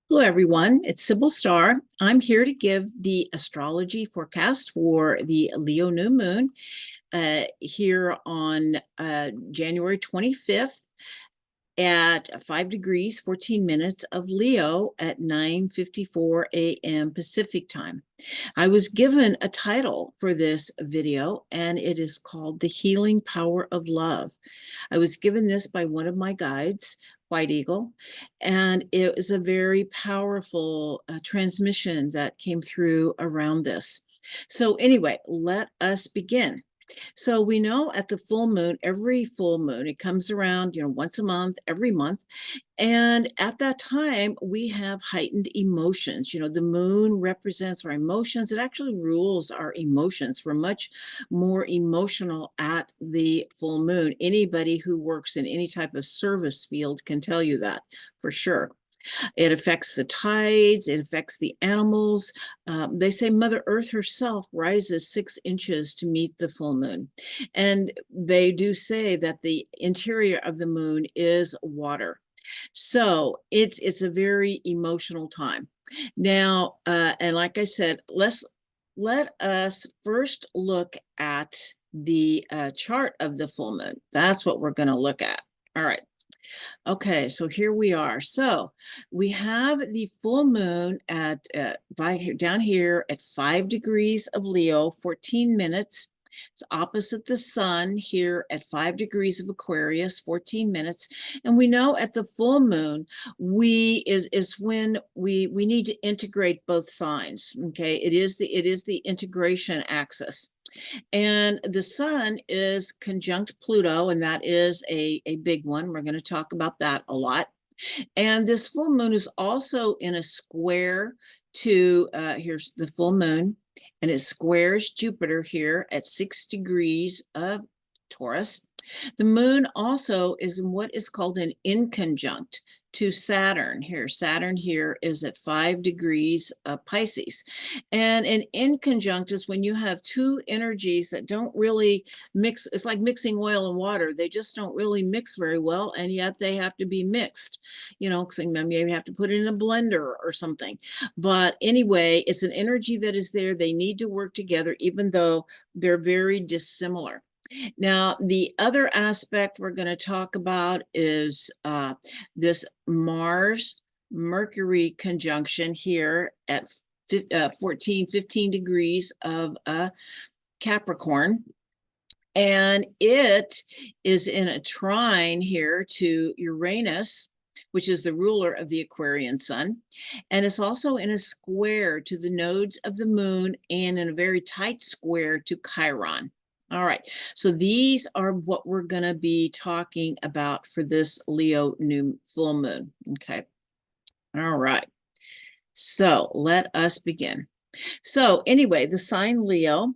Hello, everyone. It's Sibyl Star. I'm here to give the astrology forecast for the Leo new moon here on January 25th at 5 degrees, 14 minutes of Leo at 9:54 a.m. Pacific time. I was given a title for this video, and it is called The Healing Power of Love. I was given this by one of my guides, White Eagle, and it was a very powerful transmission that came through around this. So anyway, let us begin. So we know at the full moon, every full moon, it comes around, once a month, every month. And at that time, we have heightened emotions. The moon represents our emotions. It actually rules our emotions. We're much more emotional at the full moon. Anybody who works in any type of service field can tell you that for sure. It affects the tides, it affects the animals. They say Mother Earth herself rises 6 inches to meet the full moon. And they do say that the interior of the moon is water. So it's a very emotional time. Now, and like I said, let us first look at the chart of the full moon. That's what we're going to look at. All right. Okay, so here we are. So we have the full moon at down here at 5 degrees of Leo, 14 minutes. It's opposite the sun here at 5 degrees of Aquarius, 14 minutes. And we know at the full moon, is when we need to integrate both signs. Okay, it is the integration axis. And the sun is conjunct Pluto, and that is a big one. We're going to talk about that a lot. And this full moon is also in a square to, here's the full moon, and it squares Jupiter here at 6 degrees of Taurus. The moon also is in what is called an inconjunct to Saturn here. Saturn here is at 5 degrees of Pisces. And an inconjunct is when you have two energies that don't really mix. It's like mixing oil and water. They just don't really mix very well, and yet they have to be mixed, because maybe you have to put it in a blender or something. But anyway, it's an energy that is there. They need to work together, even though they're very dissimilar. Now, the other aspect we're going to talk about is this Mars Mercury conjunction here at 15 degrees of Capricorn. And it is in a trine here to Uranus, which is the ruler of the Aquarian sun. And it's also in a square to the nodes of the moon and in a very tight square to Chiron. All right, so these are what we're going to be talking about for this Leo new full moon. Okay, all right, so let us begin. So anyway, the sign Leo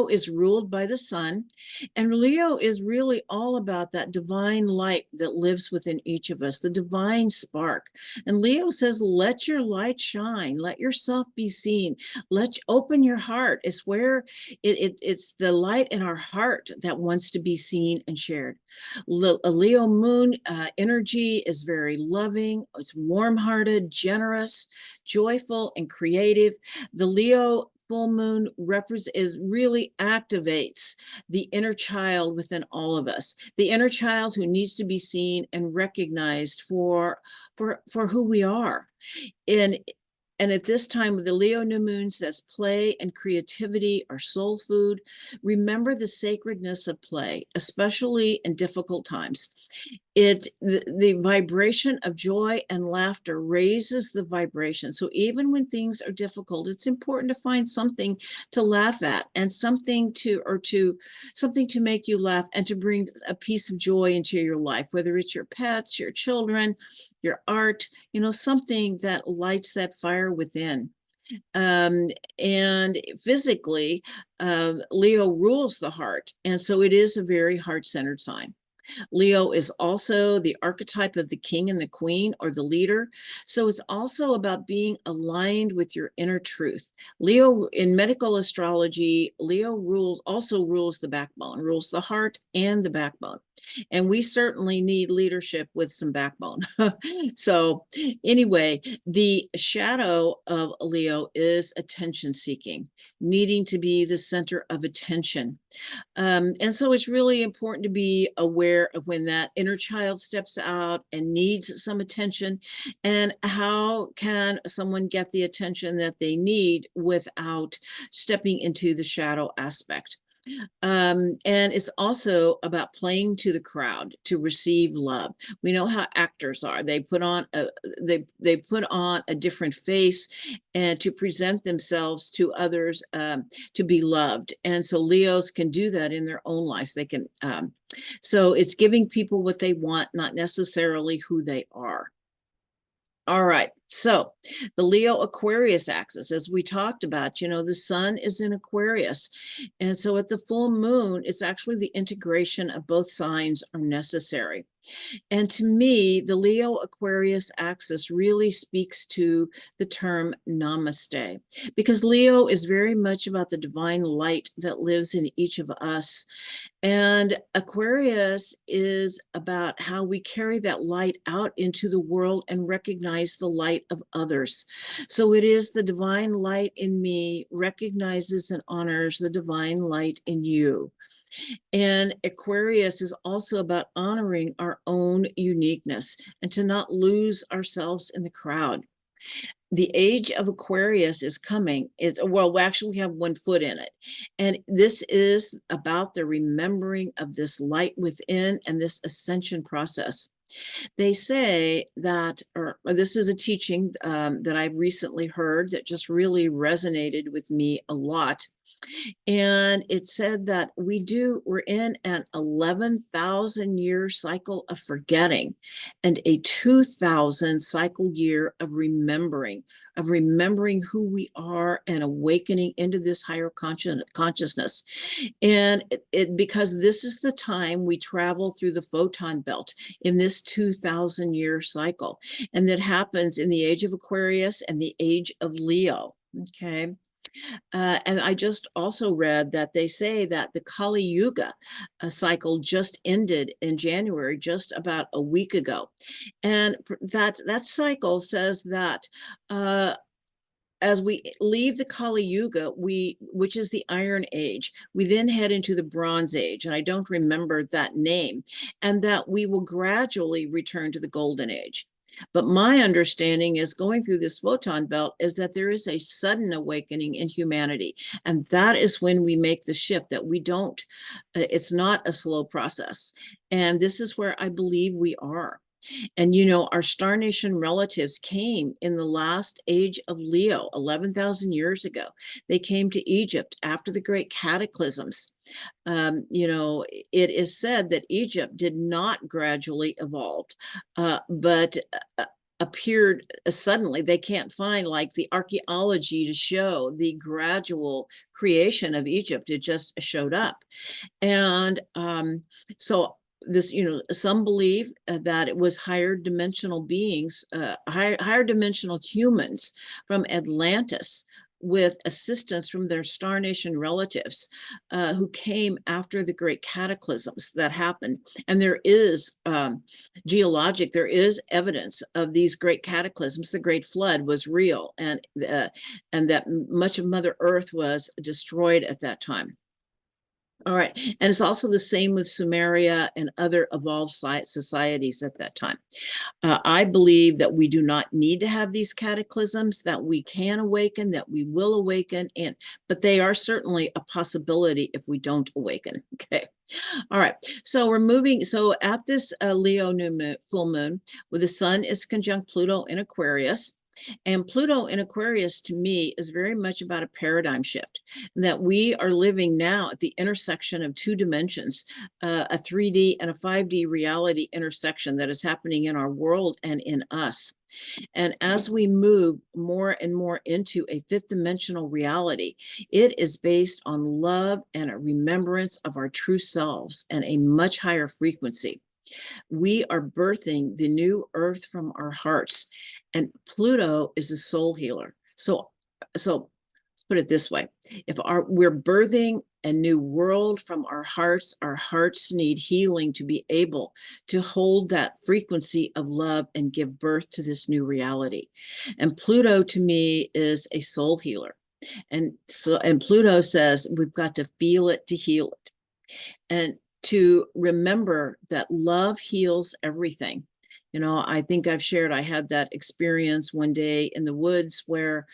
is ruled by the sun, and Leo is really all about that divine light that lives within each of us, the divine spark. And Leo says, let your light shine, let yourself be seen, open your heart. It's where it's the light in our heart that wants to be seen and shared. A Leo moon energy is very loving, it's warm-hearted, generous, joyful, and creative. The Leo full moon really activates the inner child within all of us, the inner child who needs to be seen and recognized for who we are. And at this time, the Leo new moon says play and creativity are soul food. Remember the sacredness of play, especially in difficult times. The vibration of joy and laughter raises the vibration. So even when things are difficult, it's important to find something to laugh at and something to make you laugh and to bring a piece of joy into your life, whether it's your pets, your children, your art, something that lights that fire within. And physically, Leo rules the heart. And so it is a very heart-centered sign. Leo is also the archetype of the king and the queen, or the leader. So it's also about being aligned with your inner truth. Leo, in medical astrology, Leo also rules the backbone, rules the heart and the backbone. And we certainly need leadership with some backbone. So anyway, the shadow of Leo is attention seeking, needing to be the center of attention. And so it's really important to be aware of when that inner child steps out and needs some attention, and how can someone get the attention that they need without stepping into the shadow aspect. And it's also about playing to the crowd to receive love. We know how actors are. They put on a different face and to present themselves to others, to be loved. And so Leos can do that in their own lives. They can. So it's giving people what they want, not necessarily who they are. All right, so the Leo-Aquarius axis, as we talked about, the sun is in Aquarius. And so at the full moon, it's actually the integration of both signs are necessary. And to me, the Leo-Aquarius axis really speaks to the term Namaste, because Leo is very much about the divine light that lives in each of us. And Aquarius is about how we carry that light out into the world and recognize the light of others. So it is the divine light in me recognizes and honors the divine light in you. And Aquarius is also about honoring our own uniqueness and to not lose ourselves in the crowd. The age of Aquarius is coming. Well, actually, we have 1 foot in it. And this is about the remembering of this light within and this ascension process. They say that, or this is a teaching that I recently heard that just really resonated with me a lot. And it said that we're in an 11,000 year cycle of forgetting and a 2,000 cycle year of remembering who we are and awakening into this higher consciousness. And because this is the time we travel through the photon belt in this 2,000 year cycle. And that happens in the age of Aquarius and the age of Leo. Okay. And I just also read that they say that the Kali Yuga cycle just ended in January, just about a week ago. And that cycle says that as we leave the Kali Yuga, which is the Iron Age, we then head into the Bronze Age, and I don't remember that name, and that we will gradually return to the Golden Age. But my understanding is going through this photon belt is that there is a sudden awakening in humanity. And that is when we make the shift, that we don't, it's not a slow process. And this is where I believe we are. And, our Star Nation relatives came in the last age of Leo, 11,000 years ago. They came to Egypt after the great cataclysms. It is said that Egypt did not gradually evolve, but appeared suddenly. They can't find like the archaeology to show the gradual creation of Egypt. It just showed up. And so this, some believe that it was higher dimensional beings, higher dimensional humans from Atlantis with assistance from their Star Nation relatives who came after the great cataclysms that happened. And there is there is evidence of these great cataclysms. The Great Flood was real, and that much of Mother Earth was destroyed at that time. All right. And it's also the same with Sumeria and other evolved societies at that time. I believe that we do not need to have these cataclysms, that we can awaken, that we will awaken, but they are certainly a possibility if we don't awaken. Okay. All right. So we're moving. So at this Leo full moon, where the sun is conjunct Pluto in Aquarius. And Pluto in Aquarius, to me, is very much about a paradigm shift, that we are living now at the intersection of 2 dimensions, a 3D and a 5D reality intersection that is happening in our world and in us. And as we move more and more into a 5th dimensional reality, it is based on love and a remembrance of our true selves and a much higher frequency. We are birthing the new earth from our hearts, and Pluto is a soul healer. So let's put it this way. If we're birthing a new world from our hearts need healing to be able to hold that frequency of love and give birth to this new reality. And Pluto to me is a soul healer. And Pluto says we've got to feel it to heal it. And to remember that love heals everything. I think I've shared, I had that experience one day in the woods where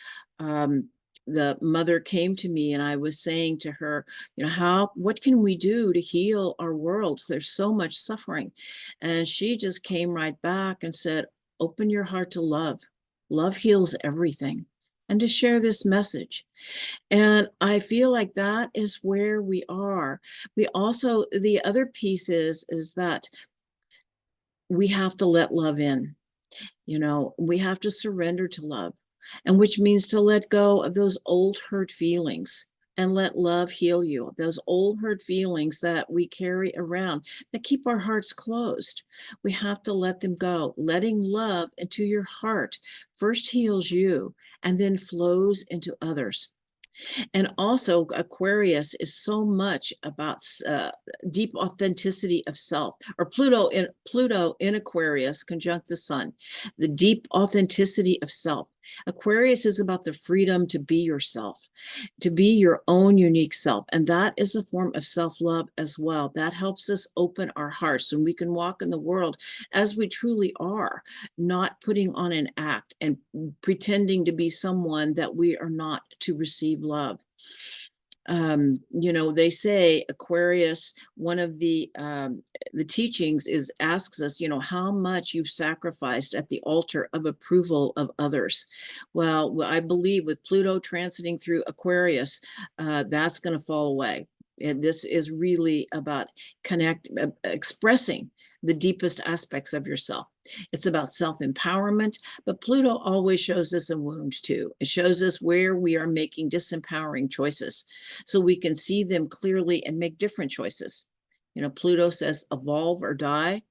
the mother came to me and I was saying to her, what can we do to heal our world? There's so much suffering. And she just came right back and said, open your heart to love. Love heals everything. And to share this message. And I feel like that is where we are. We also, the other piece is that we have to let love in. We have to surrender to love, and which means to let go of those old hurt feelings and let love heal you. Those old hurt feelings that we carry around that keep our hearts closed. We have to let them go. Letting love into your heart first heals you and then flows into others. And also, Aquarius is so much about deep authenticity of self. Or Pluto in Aquarius conjunct the sun, the deep authenticity of self. Aquarius is about the freedom to be yourself, to be your own unique self. And that is a form of self-love as well. That helps us open our hearts when we can walk in the world as we truly are, not putting on an act and pretending to be someone that we are not to receive love. They say Aquarius, one of the teachings asks us, how much you've sacrificed at the altar of approval of others. Well, I believe with Pluto transiting through Aquarius, that's going to fall away. And this is really about expressing the deepest aspects of yourself. It's about self-empowerment, but Pluto always shows us a wound too. It shows us where we are making disempowering choices so we can see them clearly and make different choices. Pluto says evolve or die.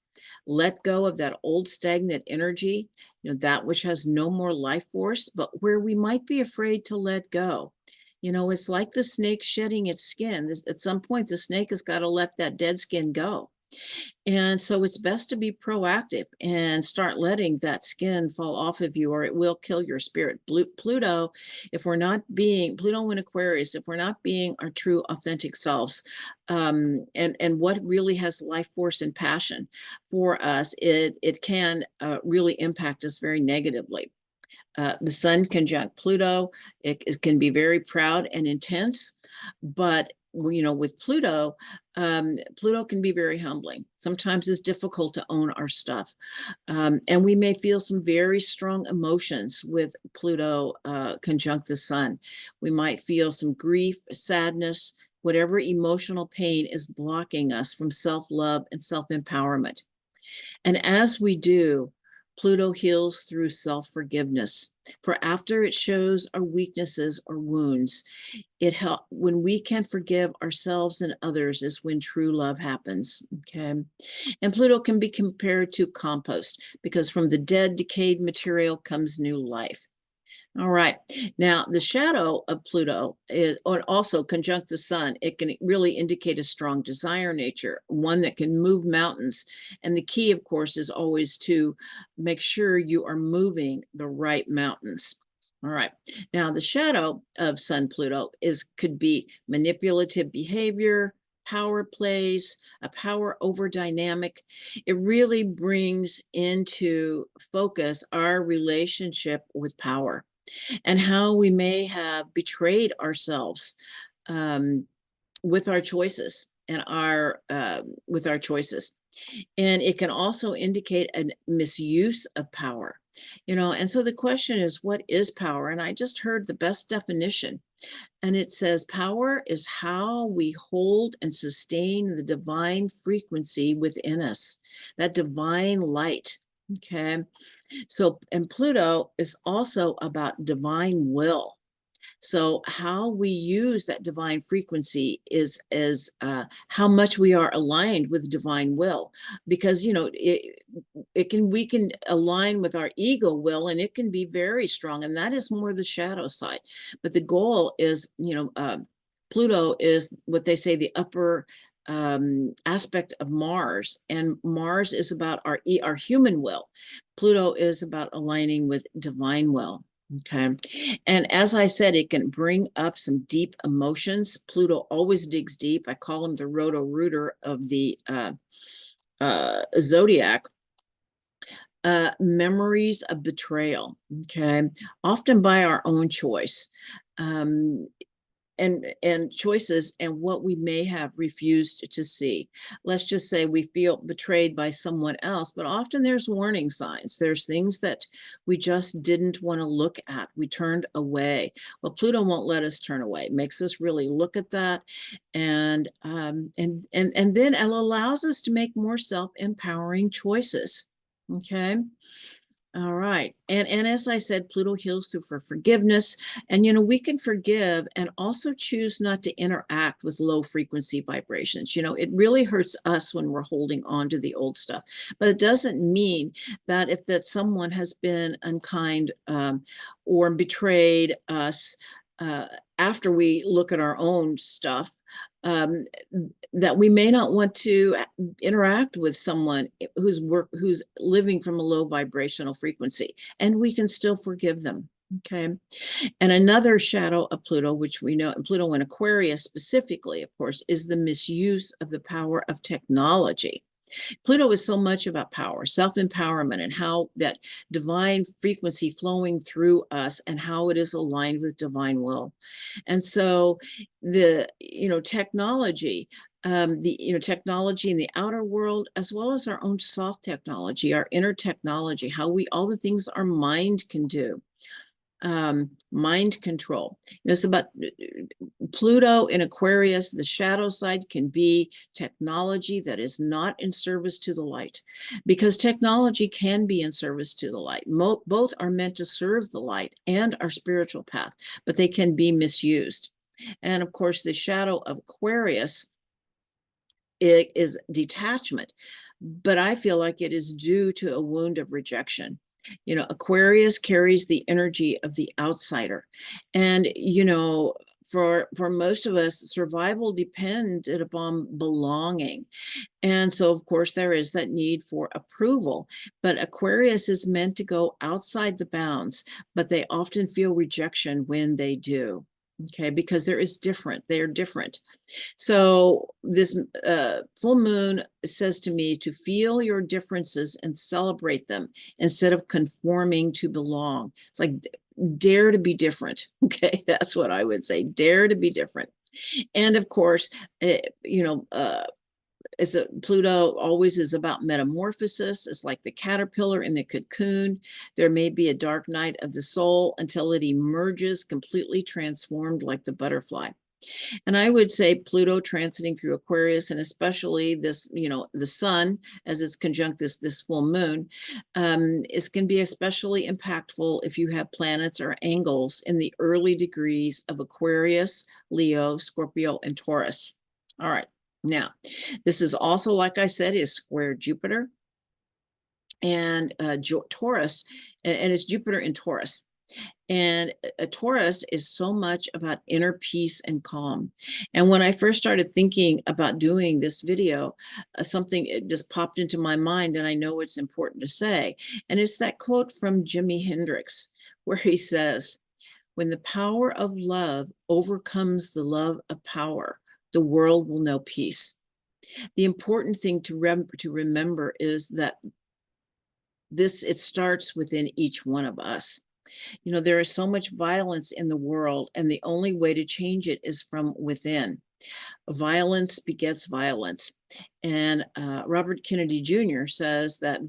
Let go of that old stagnant energy, that which has no more life force, but where we might be afraid to let go. It's like the snake shedding its skin. At some point, the snake has got to let that dead skin go. And so it's best to be proactive and start letting that skin fall off of you, or it will kill your spirit. Pluto, Pluto in Aquarius, if we're not being our true authentic selves, and what really has life force and passion for us, it can really impact us very negatively. The sun conjunct Pluto, it can be very proud and intense, but with Pluto, Pluto can be very humbling. Sometimes it's difficult to own our stuff. And we may feel some very strong emotions with Pluto conjunct the sun. We might feel some grief, sadness, whatever emotional pain is blocking us from self-love and self-empowerment. And as we do, Pluto heals through self-forgiveness. For after it shows our weaknesses or wounds, when we can forgive ourselves and others is when true love happens. Okay. And Pluto can be compared to compost because from the dead, decayed material comes new life. All right. Now, the shadow of Pluto is also conjunct the sun. It can really indicate a strong desire nature, one that can move mountains. And the key, of course, is always to make sure you are moving the right mountains. All right. Now, the shadow of Sun Pluto could be manipulative behavior, power plays, a power over dynamic. It really brings into focus our relationship with power and how we may have betrayed ourselves with our choices with our choices. And it can also indicate a misuse of power. And so the question is, what is power? And I just heard the best definition. And it says power is how we hold and sustain the divine frequency within us, that divine light. Okay. So, and Pluto is also about divine will. So how we use that divine frequency is how much we are aligned with divine will, because we can align with our ego will, and it can be very strong, and that is more the shadow side. But the goal is, Pluto is what they say the upper aspect of Mars, and Mars is about our human will. Pluto is about aligning with divine will. Okay. And as I said, it can bring up some deep emotions. Pluto always digs deep. I call him the roto-rooter of the zodiac. Memories of betrayal, okay, often by our own choice. And choices and what we may have refused to see. Let's just say we feel betrayed by someone else, but often there's warning signs. There's things that we just didn't want to look at. We turned away. Well, Pluto won't let us turn away. It makes us really look at that, and then it allows us to make more self-empowering choices. Okay. All right. And as I said, Pluto heals through for forgiveness. And, we can forgive and also choose not to interact with low frequency vibrations. It really hurts us when we're holding on to the old stuff. But it doesn't mean that if that someone has been unkind or betrayed us after we look at our own stuff, that we may not want to interact with someone who's living from a low vibrational frequency, and we can still forgive them. Okay. And another shadow of Pluto, which we know, Pluto in Aquarius specifically, of course, is the misuse of the power of technology. Pluto is so much about power, self-empowerment, and how that divine frequency flowing through us and how it is aligned with divine will. And so the, technology, technology in the outer world, as well as our own soft technology, our inner technology, all the things our mind can do. Mind control. It's about Pluto in Aquarius. The shadow side can be technology that is not in service to the light, because technology can be in service to the light. Both are meant to serve the light and our spiritual path, but they can be misused. And of course, the shadow of Aquarius, it is detachment, but I feel like it is due to a wound of rejection. Aquarius carries the energy of the outsider. And, for most of us, survival depended upon belonging. And so, of course, there is that need for approval. But Aquarius is meant to go outside the bounds, but they often feel rejection when they do. Okay, because they're different. So this full moon says to me to feel your differences and celebrate them instead of conforming to belong. It's like, dare to be different. Okay, that's what I would say. Dare to be different. And of course, Pluto always is about metamorphosis. It's like the caterpillar in the cocoon. There may be a dark night of the soul until it emerges completely transformed like the butterfly. And I would say Pluto transiting through Aquarius, and especially this, the sun as it's conjunct this full moon, is can be especially impactful if you have planets or angles in the early degrees of Aquarius, Leo, Scorpio, and Taurus. All right. Now, this is also, like I said, is square Jupiter and Taurus, and it's Jupiter in Taurus. And a Taurus is so much about inner peace and calm. And when I first started thinking about doing this video, something it just popped into my mind, and I know it's important to say. And it's that quote from Jimi Hendrix, where he says, "When the power of love overcomes the love of power, the world will know peace." The important thing to remember is that it starts within each one of us. There is so much violence in the world, and the only way to change it is from within. Violence begets violence. And Robert Kennedy Jr. says that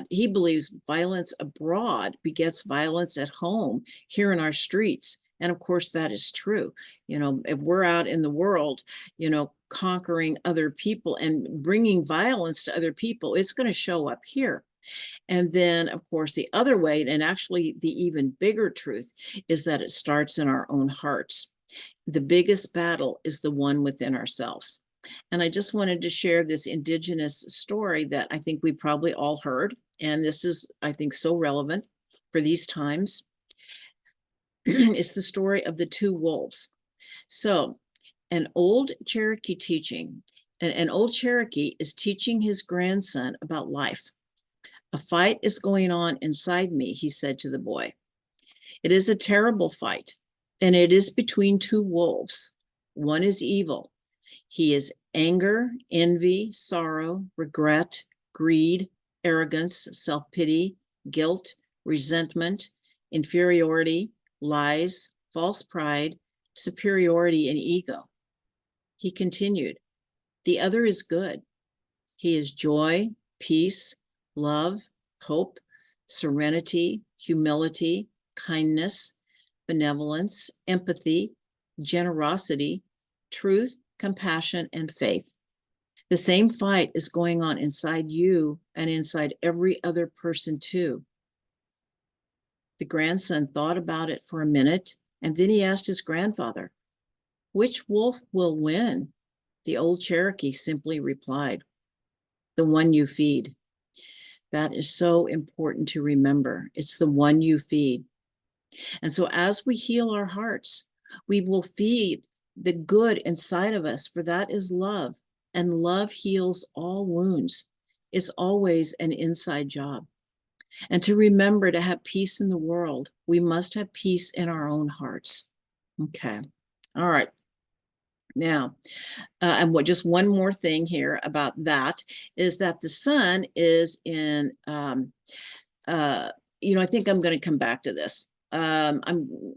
he believes violence abroad begets violence at home, here in our streets. And of course, that is true. If we're out in the world, conquering other people and bringing violence to other people, it's going to show up here. And then, of course, the other way, and actually the even bigger truth, is that it starts in our own hearts. The biggest battle is the one within ourselves. And I just wanted to share this indigenous story that I think we probably all heard. And this is, I think, so relevant for these times. It's the story of the two wolves. So, an old Cherokee teaching, an old Cherokee is teaching his grandson about life. A fight is going on inside me, he said to the boy. It is a terrible fight, and it is between two wolves. One is evil. He is anger, envy, sorrow, regret, greed, arrogance, self-pity, guilt, resentment, inferiority, lies, false pride, superiority, and ego. He continued, the other is good. He is joy, peace, love, hope, serenity, humility, kindness, benevolence, empathy, generosity, truth, compassion, and faith. The same fight is going on inside you and inside every other person too. The grandson thought about it for a minute, and then he asked his grandfather, which wolf will win? The old Cherokee simply replied, the one you feed. That is so important to remember. It's the one you feed. And so as we heal our hearts, we will feed the good inside of us, for that is love. And love heals all wounds. It's always an inside job. And to remember to have peace in the world, we must have peace in our own hearts. Okay. All right. Now, and just one more thing here about that is that the sun is in, I think I'm going to come back to this. I'm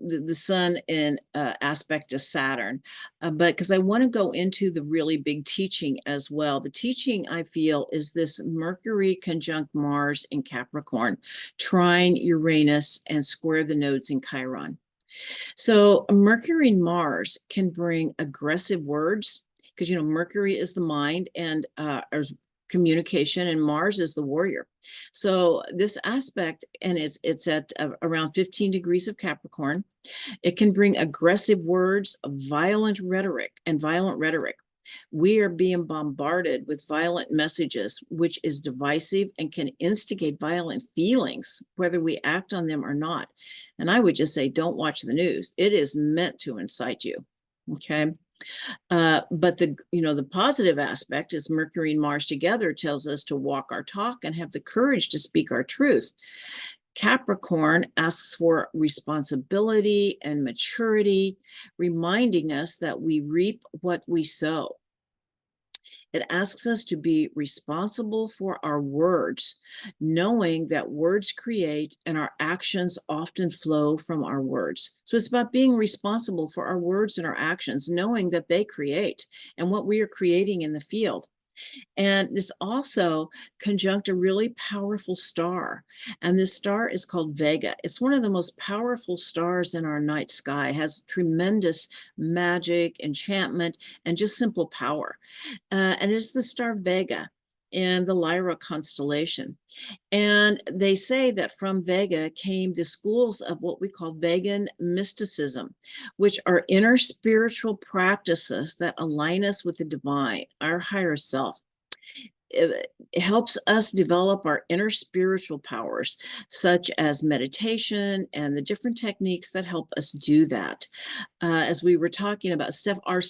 the sun in aspect to Saturn, but because I want to go into the really big teaching as well. The teaching I feel is this Mercury conjunct Mars in Capricorn, trine Uranus, and square the nodes in Chiron. So Mercury and Mars can bring aggressive words because, Mercury is the mind and communication, and Mars is the warrior. So this aspect, and it's at around 15 degrees of Capricorn. It can bring aggressive words, violent rhetoric. We are being bombarded with violent messages, which is divisive and can instigate violent feelings, whether we act on them or not. And I would just say, don't watch the news. It is meant to incite you. Okay. But the positive aspect is Mercury and Mars together tells us to walk our talk and have the courage to speak our truth. Capricorn asks for responsibility and maturity, reminding us that we reap what we sow. It asks us to be responsible for our words, knowing that words create and our actions often flow from our words. So it's about being responsible for our words and our actions, knowing that they create and what we are creating in the field. And this also conjunct a really powerful star. And this star is called Vega. It's one of the most powerful stars in our night sky. It has tremendous magic, enchantment, and just simple power. And it's the star Vega in the Lyra constellation. And they say that from Vega came the schools of what we call Vegan mysticism, which are inner spiritual practices that align us with the divine, our higher self. It helps us develop our inner spiritual powers, such as meditation and the different techniques that help us do that. As we were talking about our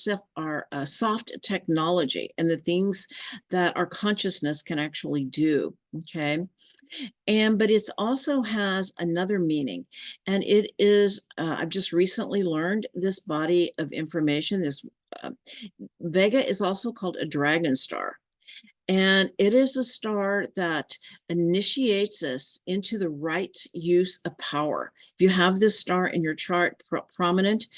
soft technology and the things that our consciousness can actually do. Okay. But it also has another meaning, and it is, I've just recently learned this body of information. This Vega is also called a dragon star. And it is a star that initiates us into the right use of power. If you have this star in your chart prominent,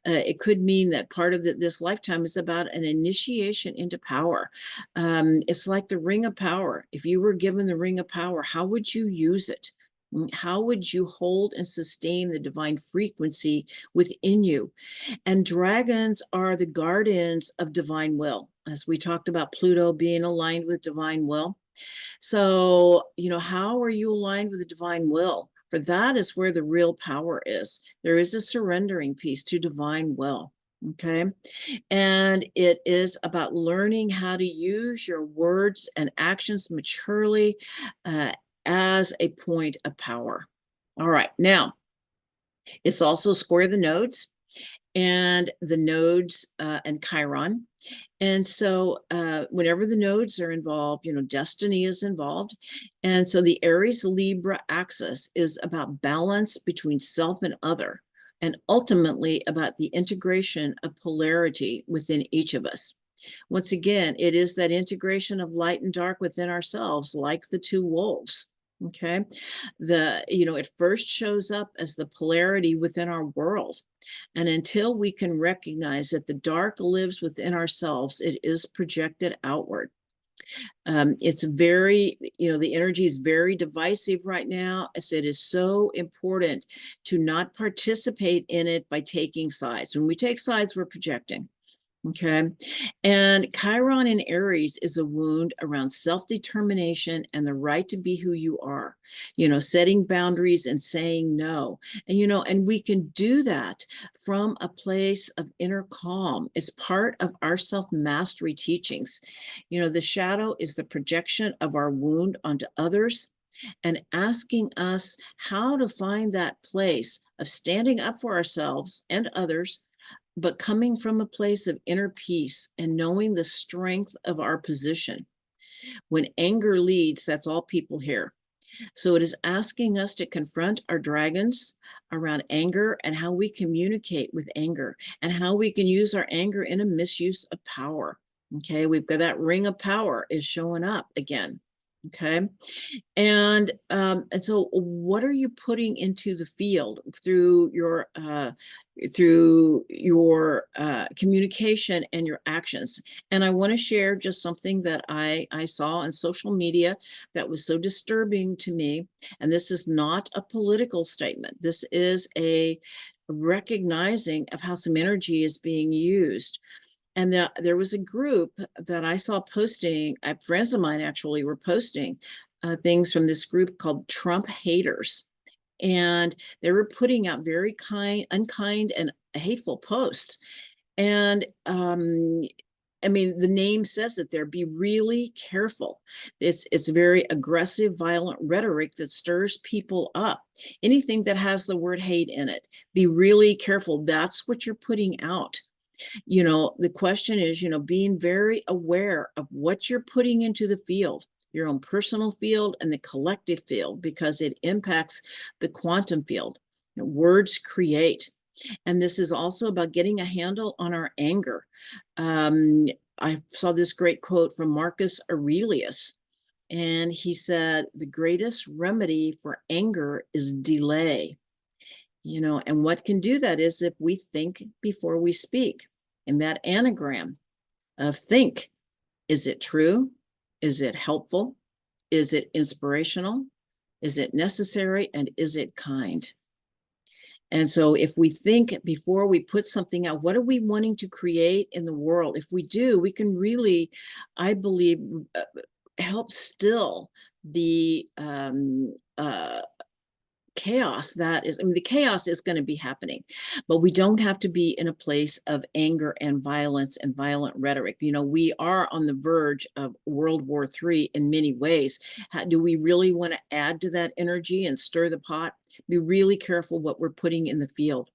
it could mean that part of this lifetime is about an initiation into power. It's like the ring of power. If you were given the ring of power, how would you use it? How would you hold and sustain the divine frequency within you? And dragons are the guardians of divine will. As we talked about Pluto being aligned with divine will, So, how are you aligned with the divine will? For that is where the real power is. There is a surrendering piece to divine will. Okay. And it is about learning how to use your words and actions maturely uh, as a point of power. All right. Now, it's also square the nodes and the nodes and Chiron. And so whenever the nodes are involved, destiny is involved. And so the Aries Libra axis is about balance between self and other, and ultimately about the integration of polarity within each of us. Once again, it is that integration of light and dark within ourselves, like the two wolves. Okay. It first shows up as the polarity within our world. And until we can recognize that the dark lives within ourselves, it is projected outward. It's very, the energy is very divisive right now. So it is so important to not participate in it by taking sides. When we take sides, we're projecting. Okay. And Chiron in Aries is a wound around self-determination and the right to be who you are, setting boundaries and saying no. And we can do that from a place of inner calm. It's part of our self-mastery teachings. The shadow is the projection of our wound onto others, and asking us how to find that place of standing up for ourselves and others, but coming from a place of inner peace and knowing the strength of our position. When anger leads, that's all people hear. So it is asking us to confront our dragons around anger and how we communicate with anger and how we can use our anger in a misuse of power. Okay, we've got that ring of power is showing up again. Okay. And so what are you putting into the field through your communication and your actions? And I want to share just something that I saw on social media that was so disturbing to me. And this is not a political statement. This is a recognizing of how some energy is being used. And there was a group that I saw posting, friends of mine actually were posting things from this group called Trump haters. And they were putting out very unkind, and hateful posts. And I mean, the name says it there. Be really careful. It's very aggressive, violent rhetoric that stirs people up. Anything that has the word hate in it, be really careful. That's what you're putting out. The question is, being very aware of what you're putting into the field, your own personal field and the collective field, because it impacts the quantum field. Words create. And this is also about getting a handle on our anger. I saw this great quote from Marcus Aurelius, and he said, the greatest remedy for anger is delay. And what can do that is if we think before we speak. And that anagram of think, is it true? Is it helpful? Is it inspirational? Is it necessary? And is it kind? And so if we think before we put something out, what are we wanting to create in the world? If we do, we can really, I believe, help still the chaos that is. I mean, the chaos is going to be happening, but we don't have to be in a place of anger and violence and violent rhetoric. We are on the verge of World War III in many ways. Do we really want to add to that energy and stir the pot? Be really careful what we're putting in the field.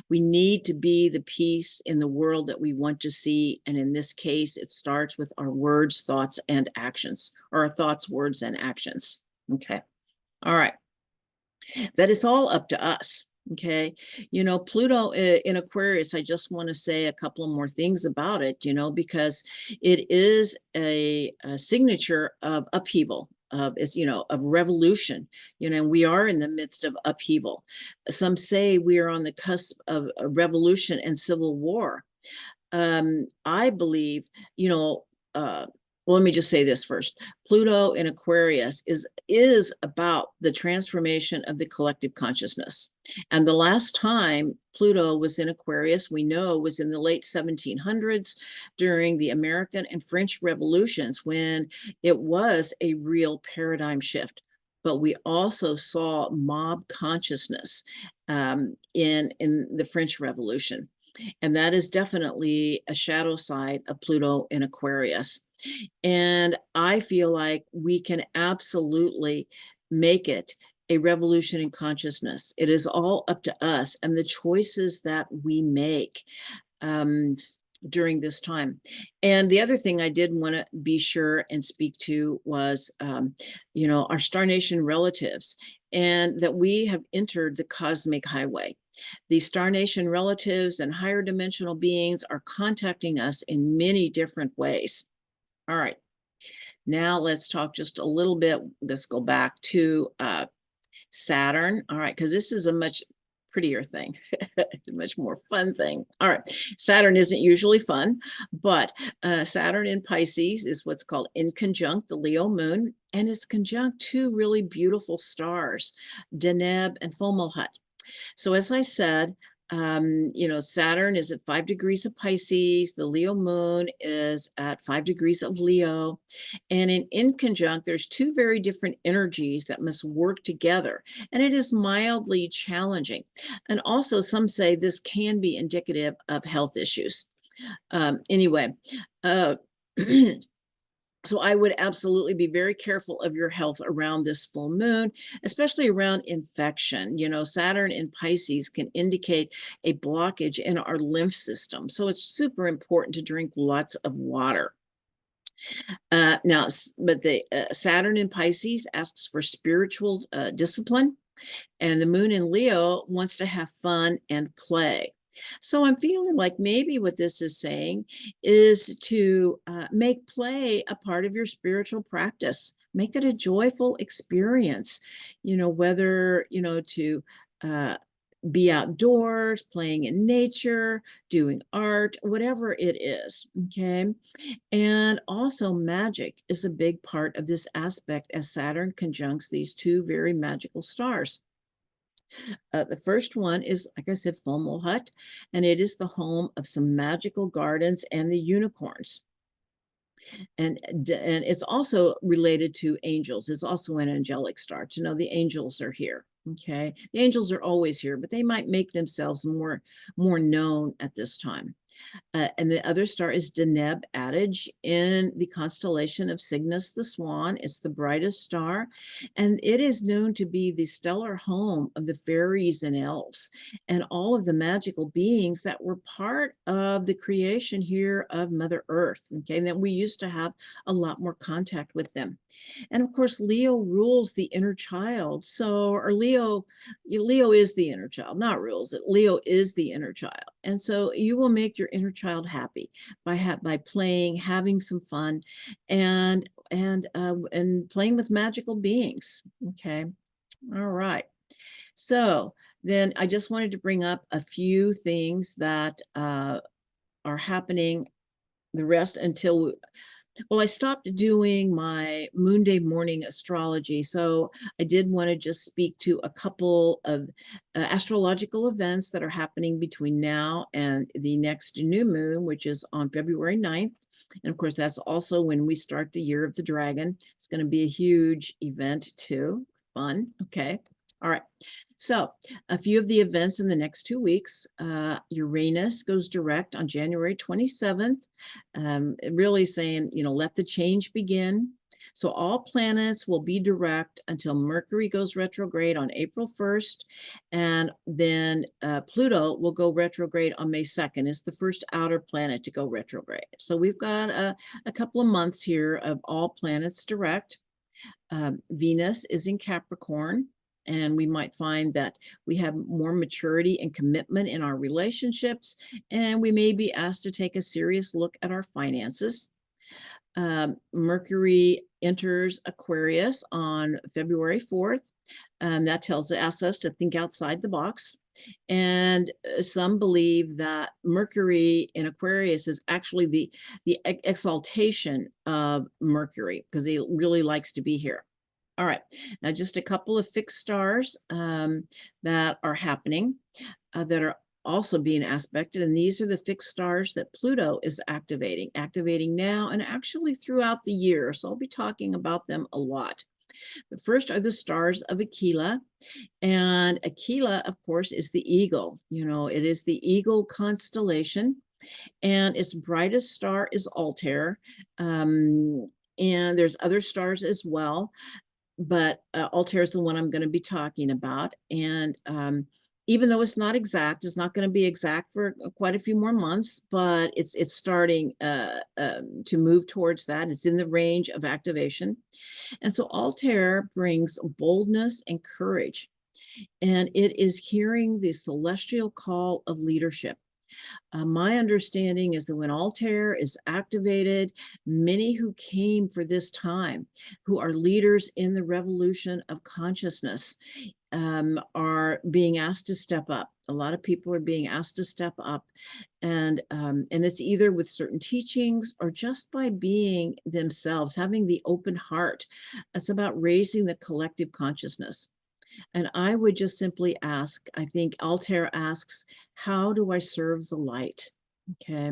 We need to be the peace in the world that we want to see. And in this case, it starts with our words, thoughts, and actions, or our thoughts, words, and actions. Okay. All right. That it's all up to us. Okay. Pluto in Aquarius, I just want to say a couple of more things about it, because it is a signature of upheaval, of revolution, and we are in the midst of upheaval. Some say we are on the cusp of a revolution and civil war. I believe, well, let me just say this first. Pluto in Aquarius is about the transformation of the collective consciousness. And the last time Pluto was in Aquarius, we know, was in the late 1700s during the American and French revolutions, when it was a real paradigm shift. But we also saw mob consciousness in the French Revolution. And that is definitely a shadow side of Pluto in Aquarius. And I feel like we can absolutely make it a revolution in consciousness. It is all up to us and the choices that we make during this time. And the other thing I did want to be sure and speak to was, our star nation relatives, and that we have entered the cosmic highway. The star nation relatives and higher dimensional beings are contacting us in many different ways. All right. Now let's talk just a little bit. Let's go back to Saturn. All right, because this is a much prettier thing, a much more fun thing. All right, Saturn isn't usually fun, but Saturn in Pisces is what's called inconjunct the Leo moon, and it's conjunct two really beautiful stars, Deneb and Fomalhaut. So as I said, Saturn is at 5 degrees of Pisces. The Leo moon is at 5 degrees of Leo. And in inconjunct, there's two very different energies that must work together. And it is mildly challenging. And also, some say this can be indicative of health issues. Anyway, so I would absolutely be very careful of your health around this full moon, especially around infection. Saturn in Pisces can indicate a blockage in our lymph system. So it's super important to drink lots of water. But the Saturn in Pisces asks for spiritual discipline, and the moon in Leo wants to have fun and play. So I'm feeling like maybe what this is saying is to make play a part of your spiritual practice. Make it a joyful experience, whether, to be outdoors, playing in nature, doing art, whatever it is. Okay. And also, magic is a big part of this aspect as Saturn conjuncts these two very magical stars. The first one is, like I said, Fomalhaut, and it is the home of some magical gardens and the unicorns. And it's also related to angels. It's also an angelic star. To know the angels are here. Okay, the angels are always here, but they might make themselves more known at this time. And the other star is Deneb Adage in the constellation of Cygnus the Swan. It's the brightest star, and it is known to be the stellar home of the fairies and elves and all of the magical beings that were part of the creation here of Mother Earth. Okay, and that we used to have a lot more contact with them. And of course, Leo rules the inner child. Leo is the inner child, not rules it. Leo is the inner child. And so you will make your inner child happy by playing, having some fun, and playing with magical beings. Okay. All right. So then I just wanted to bring up a few things that are happening the rest until I stopped doing my Moonday morning astrology. So I did want to just speak to a couple of astrological events that are happening between now and the next new moon, which is on February 9th. And of course, that's also when we start the year of the dragon. It's going to be a huge event too. Fun. Okay. All right. So a few of the events in the next 2 weeks. Uranus goes direct on January 27th, really saying, let the change begin. So all planets will be direct until Mercury goes retrograde on April 1st. And then Pluto will go retrograde on May 2nd. It's the first outer planet to go retrograde. So we've got a couple of months here of all planets direct. Venus is in Capricorn, and we might find that we have more maturity and commitment in our relationships, and we may be asked to take a serious look at our finances. Mercury enters Aquarius on February 4th. That asks us to think outside the box. And some believe that Mercury in Aquarius is actually the exaltation of Mercury, because he really likes to be here. All right, now just a couple of fixed stars that are happening, that are also being aspected, and these are the fixed stars that Pluto is activating now and actually throughout the year. So I'll be talking about them a lot. The first are the stars of Aquila, and Aquila, of course, is the eagle. You know, it is the eagle constellation, and its brightest star is Altair. And there's other stars as well, but Altair is the one I'm going to be talking about. And even though it's not exact, it's not going to be exact for quite a few more months, but it's starting to move towards that. It's in the range of activation. And so Altair brings boldness and courage, and it is hearing the celestial call of leadership. My understanding is that when Altair is activated, many who came for this time, who are leaders in the revolution of consciousness, are being asked to step up. A lot of people are being asked to step up, and it's either with certain teachings or just by being themselves, having the open heart. It's about raising the collective consciousness. And I would just simply ask, I think Altair asks, how do I serve the light? Okay.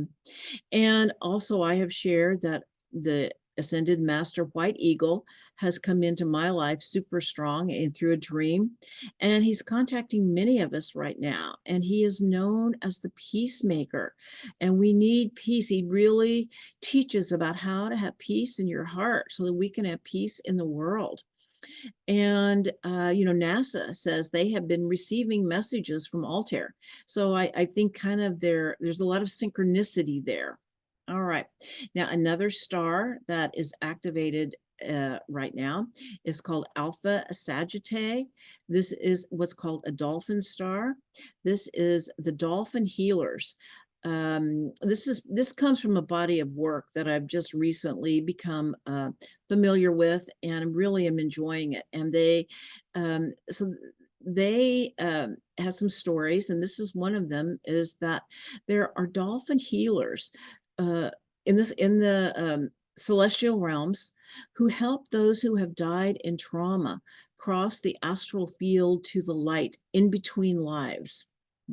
And also, I have shared that the ascended master white eagle has come into my life super strong and through a dream, and he's contacting many of us right now, and he is known as the peacemaker, and we need peace. He really teaches about how to have peace in your heart so that we can have peace in the world. And NASA says they have been receiving messages from Altair. So I think kind of there's a lot of synchronicity there. All right. Now, another star that is activated right now is called Alpha Sagittae. This is what's called a dolphin star. This is the dolphin healers. This comes from a body of work that I've just recently become familiar with, and really am enjoying it. And they have some stories, and this is one of them, is that there are dolphin healers uh, in the celestial realms who help those who have died in trauma cross the astral field to the light in between lives.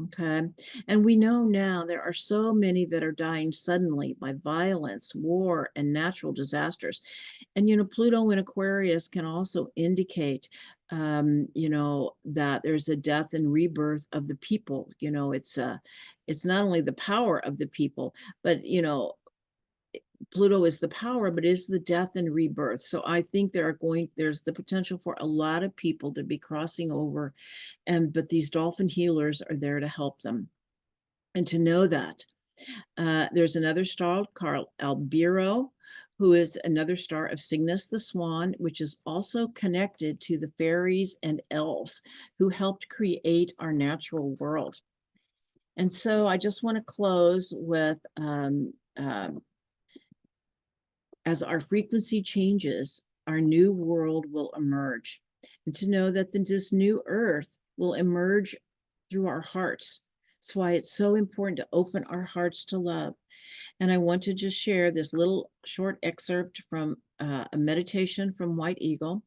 Okay. And we know now there are so many that are dying suddenly by violence, war, and natural disasters. And, Pluto in Aquarius can also indicate, that there's a death and rebirth of the people. It's not only the power of the people, but, Pluto is the power, but is the death and rebirth. So I think there's the potential for a lot of people to be crossing over, but these dolphin healers are there to help them. And to know that there's another star called Albiro, who is another star of Cygnus the Swan, which is also connected to the fairies and elves who helped create our natural world. And so I just want to close with as our frequency changes, our new world will emerge. And to know that this new earth will emerge through our hearts. That's why it's so important to open our hearts to love. And I want to just share this little short excerpt from a meditation from White Eagle.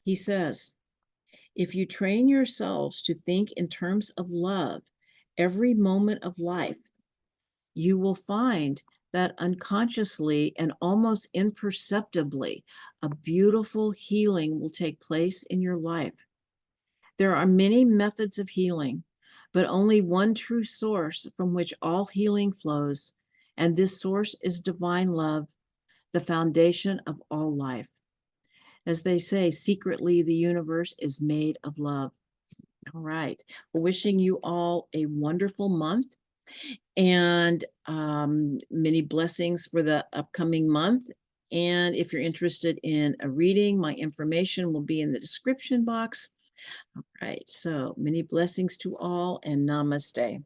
He says, if you train yourselves to think in terms of love every moment of life, you will find that unconsciously and almost imperceptibly, a beautiful healing will take place in your life. There are many methods of healing, but only one true source from which all healing flows, and this source is divine love, the foundation of all life. As they say, secretly, the universe is made of love. All right. Well, wishing you all a wonderful month, and many blessings for the upcoming month. And if you're interested in a reading, my information will be in the description box. All right, so many blessings to all, and namaste.